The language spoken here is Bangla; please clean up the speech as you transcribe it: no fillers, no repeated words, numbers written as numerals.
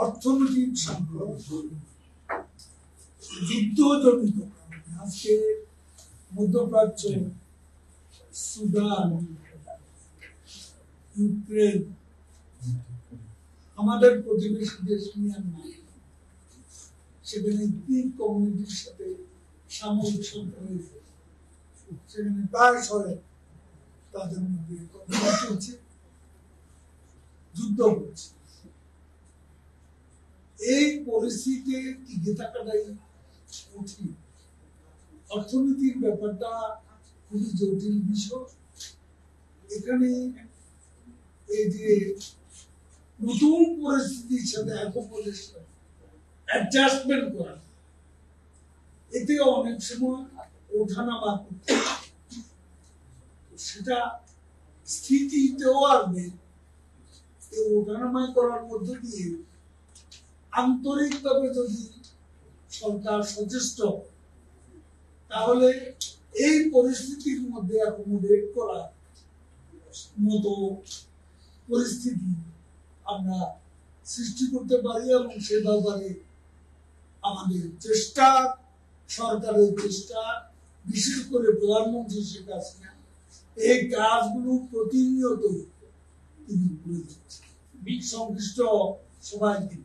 অর্থনৈতিক সংকট, যুদ্ধজনিত আজকে মধ্যপ্রাচ্য, সুদান, ইউক্রেন, আমাদের প্রতিবেশী দেশ মিয়ানমার, সেখানে তিন কমিউনিটির সাথে সামরিক সংঘাত হয়েছে। সেখানে প্রায় সরে তাদের মধ্যে চলছে, যুদ্ধ হচ্ছে। এই পরিস্থিতিতে টিকে থাকাটাই কঠিন। অর্থনীতির ব্যাপারটা খুবই জটিল বিষয়। এখানে এই যে নতুন পরিস্থিতির সাথে অ্যাডজাস্টমেন্ট করা, এতে অনেক সময় ওঠানামা করতে, সেটা স্থিতিতেও আসবে। এই ওঠানামা করার মধ্য দিয়ে আন্তরিকভাবে যদি সরকার সচেষ্ট, তাহলে এই পরিস্থিতির মধ্যে অ্যাকোমোডেট করার মতো পরিস্থিতি আমরা সৃষ্টি করতে পারি, এবং সে ব্যাপারে আমাদের চেষ্টা, সরকারের চেষ্টা, বিশেষ করে প্রধানমন্ত্রী শেখ হাসিনা এই কাজগুলো প্রতিনিয়ত তিনি করে যাচ্ছেন। সংশ্লিষ্ট সবাইকে